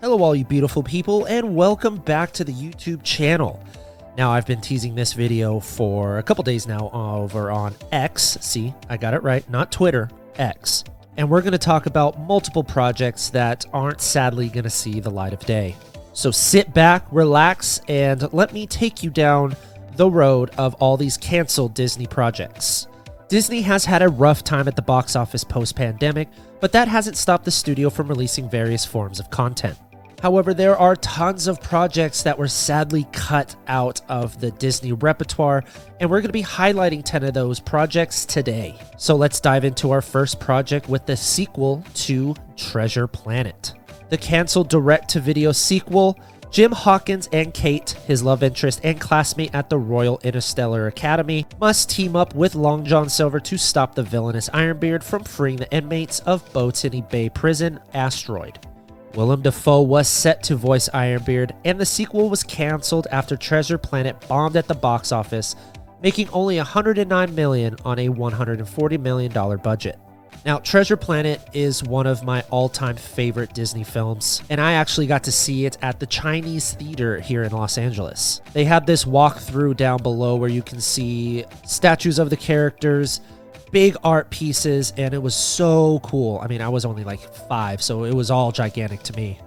Hello all you beautiful people, and welcome back to the YouTube channel. Now, I've been teasing this video for a couple days now over on X. See, I got it right, not Twitter, X. And we're going to talk about multiple projects that aren't sadly going to see the light of day. So sit back, relax, and let me take you down the road of all these canceled Disney projects. Disney has had a rough time at the box office post-pandemic, but that hasn't stopped the studio from releasing various forms of content. However, there are tons of projects that were sadly cut out of the Disney repertoire, and we're going to be highlighting 10 of those projects today. So let's dive into our first project with the sequel to Treasure Planet. The canceled direct-to-video sequel, Jim Hawkins and Kate, his love interest and classmate at the Royal Interstellar Academy, must team up with Long John Silver to stop the villainous Ironbeard from freeing the inmates of Botany Bay Prison Asteroid. Willem Dafoe was set to voice Ironbeard, and the sequel was canceled after Treasure Planet bombed at the box office, making only $109 million on a $140 million budget. Now, Treasure Planet is one of my all-time favorite Disney films, and I actually got to see it at the Chinese Theater here in Los Angeles. They had this walkthrough down below where you can see statues of the characters, big art pieces, and it was so cool. I mean, I was only like 5, so it was all gigantic to me.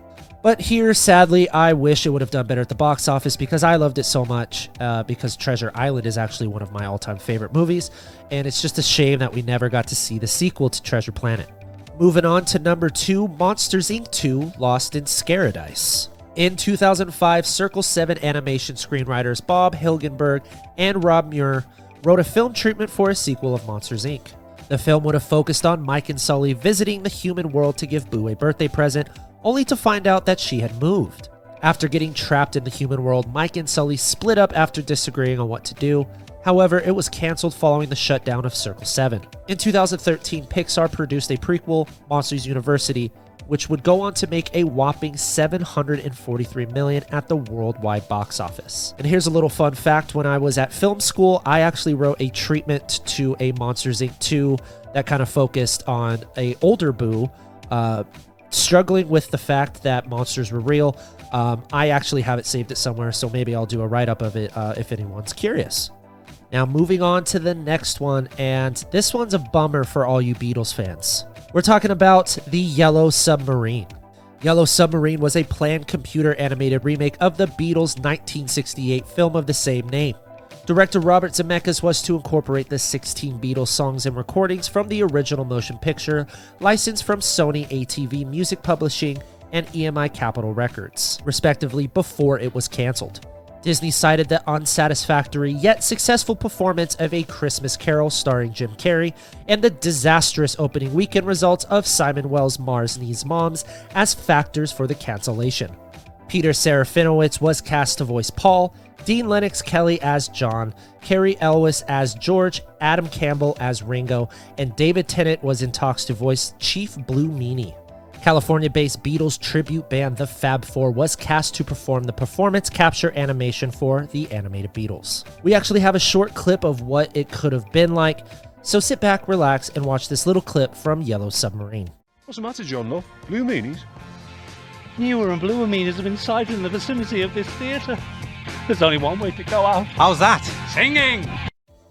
But here, sadly, I wish it would have done better at the box office because I loved it so much, because Treasure Island is actually one of my all-time favorite movies, and it's just a shame that we never got to see the sequel to Treasure Planet. Moving on to number 2, Monsters, Inc. 2 Lost in Scaradise. In 2005, Circle 7 animation screenwriters Bob Hilgenberg and Rob Muir wrote a film treatment for a sequel of Monsters, Inc. The film would have focused on Mike and Sully visiting the human world to give Boo a birthday present, only to find out that she had moved. After getting trapped in the human world, Mike and Sully split up after disagreeing on what to do. However, it was canceled following the shutdown of Circle 7. In 2013, Pixar produced a prequel, Monsters University, which would go on to make a whopping $743 million at the worldwide box office. And here's a little fun fact. When I was at film school, I actually wrote a treatment to a Monsters, Inc. 2 that kind of focused on a older Boo struggling with the fact that monsters were real. I actually have it saved it somewhere, so maybe I'll do a write-up of it if anyone's curious. Now, moving on to the next one, and this one's a bummer for all you Beatles fans. We're talking about The Yellow Submarine. Yellow Submarine was a planned computer animated remake of the Beatles' 1968 film of the same name. Director Robert Zemeckis was to incorporate the 16 Beatles songs and recordings from the original motion picture, licensed from Sony ATV Music Publishing and EMI Capitol Records, respectively, before it was canceled. Disney cited the unsatisfactory yet successful performance of A Christmas Carol starring Jim Carrey and the disastrous opening weekend results of Simon Wells' Mars Needs Moms as factors for the cancellation. Peter Serafinowicz was cast to voice Paul, Dean Lennox Kelly as John, Carrie Elwes as George, Adam Campbell as Ringo, and David Tennant was in talks to voice Chief Blue Meanie. California-based Beatles tribute band The Fab Four was cast to perform the performance capture animation for the animated Beatles. We actually have a short clip of what it could have been like, so sit back, relax, and watch this little clip from Yellow Submarine. What's the matter, John, love? Blue meanies? Newer and bluer meanies have been sighted in the vicinity of this theatre. There's only one way to go out. How's that? Singing!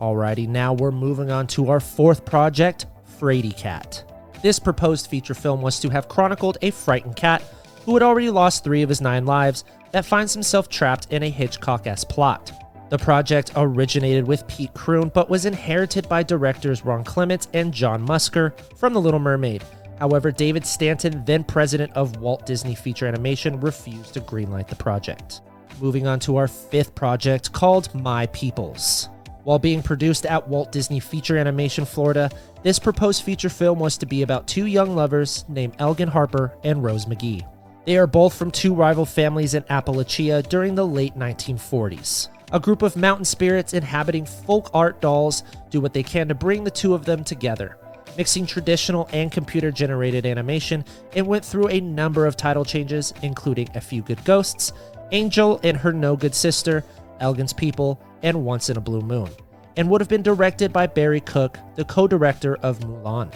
Alrighty, now we're moving on to our fourth project, Fraidy Cat. This proposed feature film was to have chronicled a frightened cat who had already lost 3 of his 9 lives that finds himself trapped in a Hitchcock-esque plot. The project originated with Pete Kroon but was inherited by directors Ron Clements and John Musker from The Little Mermaid. However, David Stanton, then president of Walt Disney Feature Animation, refused to greenlight the project. Moving on to our fifth project, called My Peoples. While being produced at Walt Disney Feature Animation Florida, this proposed feature film was to be about 2 young lovers named Elgin Harper and Rose McGee. They are both from 2 rival families in Appalachia during the late 1940s. A group of mountain spirits inhabiting folk art dolls do what they can to bring the 2 of them together. Mixing traditional and computer-generated animation, it went through a number of title changes, including A Few Good Ghosts, Angel and Her No Good Sister, Elgin's People, and Once in a Blue Moon, and would have been directed by Barry Cook, the co-director of Mulan.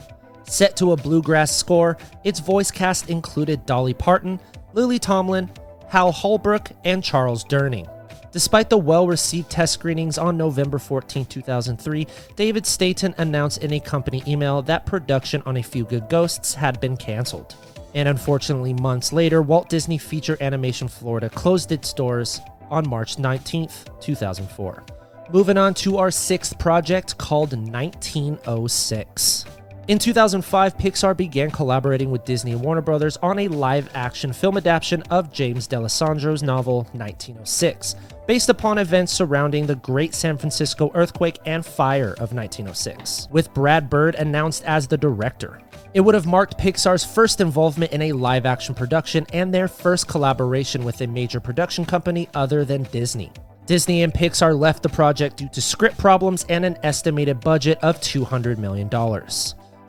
Set to a bluegrass score, its voice cast included Dolly Parton, Lily Tomlin, Hal Holbrook, and Charles Durning. Despite the well-received test screenings on November 14, 2003, David Staten announced in a company email that production on A Few Good Ghosts had been canceled. And unfortunately, months later, Walt Disney Feature Animation Florida closed its doors on March 19, 2004. Moving on to our sixth project called 1906. In 2005, Pixar began collaborating with Disney and Warner Brothers on a live-action film adaptation of James D'Alessandro's novel 1906, based upon events surrounding the Great San Francisco Earthquake and Fire of 1906, with Brad Bird announced as the director. It would have marked Pixar's first involvement in a live-action production and their first collaboration with a major production company other than Disney. Disney and Pixar left the project due to script problems and an estimated budget of $200 million.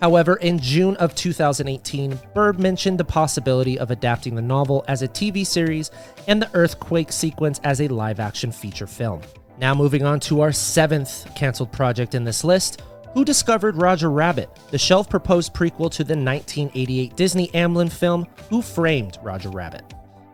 However, in June of 2018, Bird mentioned the possibility of adapting the novel as a TV series and the earthquake sequence as a live-action feature film. Now moving on to our seventh canceled project in this list, Who Discovered Roger Rabbit, the shelf-proposed prequel to the 1988 Disney Amblin film Who Framed Roger Rabbit.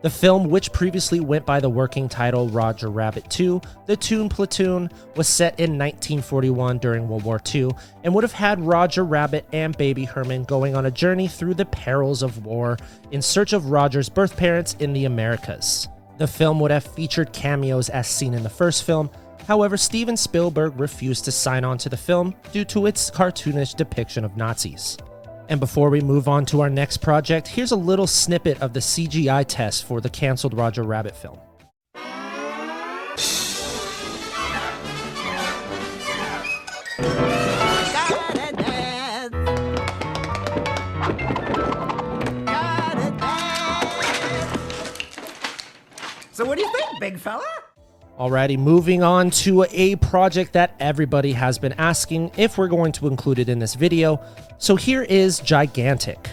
The film, which previously went by the working title Roger Rabbit 2, The Toon Platoon, was set in 1941 during World War II and would have had Roger Rabbit and Baby Herman going on a journey through the perils of war in search of Roger's birth parents in the Americas. The film would have featured cameos as seen in the first film. However, Steven Spielberg refused to sign on to the film due to its cartoonish depiction of Nazis. And before we move on to our next project, here's a little snippet of the CGI test for the canceled Roger Rabbit film. So what do you think, big fella? Alrighty, moving on to a project that everybody has been asking if we're going to include it in this video. So here is Gigantic.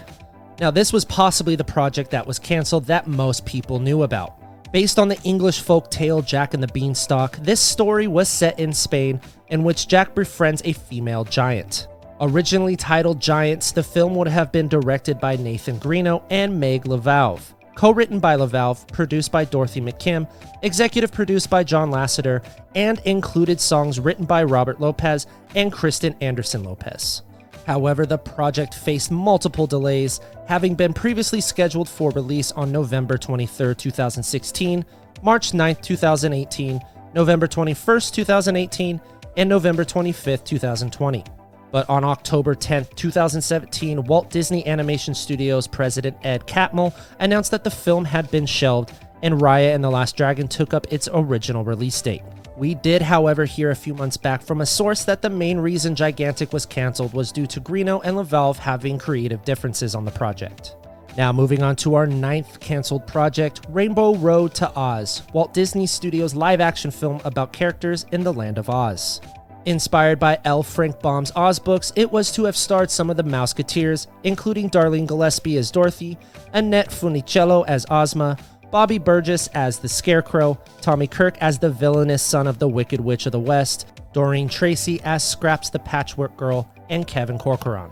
Now this was possibly the project that was canceled that most people knew about. Based on the English folk tale Jack and the Beanstalk, this story was set in Spain, in which Jack befriends a female giant. Originally titled Giants, the film would have been directed by Nathan Greeno and Meg LaValve. Co-written by LaValve, produced by Dorothy McKim, executive produced by John Lasseter, and included songs written by Robert Lopez and Kristen Anderson Lopez. However, the project faced multiple delays, having been previously scheduled for release on November 23, 2016, March 9, 2018, November 21, 2018, and November 25, 2020. But on October 10, 2017, Walt Disney Animation Studios president Ed Catmull announced that the film had been shelved and Raya and the Last Dragon took up its original release date. We did, however, hear a few months back from a source that the main reason Gigantic was canceled was due to Greeno and LaValve having creative differences on the project. Now moving on to our ninth canceled project, Rainbow Road to Oz, Walt Disney Studios live-action film about characters in the Land of Oz. Inspired by L. Frank Baum's Oz books, it was to have starred some of the Mouseketeers, including Darlene Gillespie as Dorothy, Annette Funicello as Ozma, Bobby Burgess as the Scarecrow, Tommy Kirk as the villainous son of the Wicked Witch of the West, Doreen Tracy as Scraps the Patchwork Girl, and Kevin Corcoran.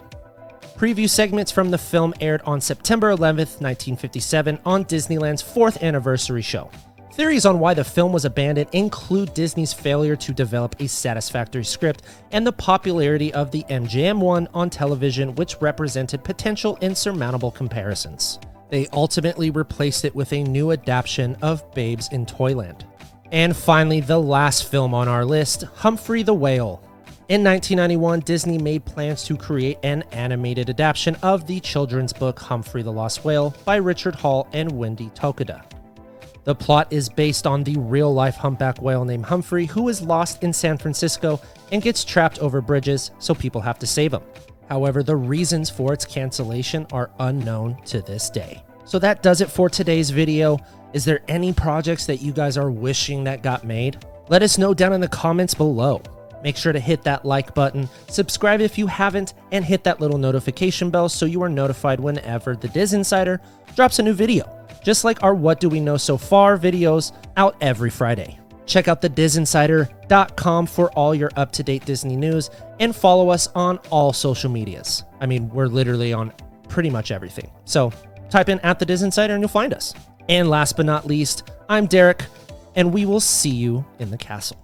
Preview segments from the film aired on September 11th, 1957 on Disneyland's 4th anniversary show. Theories on why the film was abandoned include Disney's failure to develop a satisfactory script and the popularity of the MGM one on television, which represented potential insurmountable comparisons. They ultimately replaced it with a new adaptation of Babes in Toyland. And finally, the last film on our list, Humphrey the Whale. In 1991, Disney made plans to create an animated adaptation of the children's book Humphrey the Lost Whale by Richard Hall and Wendy Tokuda. The plot is based on the real-life humpback whale named Humphrey, who is lost in San Francisco and gets trapped over bridges, so people have to save him. However, the reasons for its cancellation are unknown to this day. So that does it for today's video. Is there any projects that you guys are wishing that got made? Let us know down in the comments below. Make sure to hit that like button, subscribe if you haven't, and hit that little notification bell so you are notified whenever the Diz Insider drops a new video. Just like our What Do We Know So Far videos out every Friday. Check out thedizinsider.com for all your up-to-date Disney news and follow us on all social medias. I mean, we're literally on pretty much everything. So type in @thedizinsider and you'll find us. And last but not least, I'm Derek, and we will see you in the castle.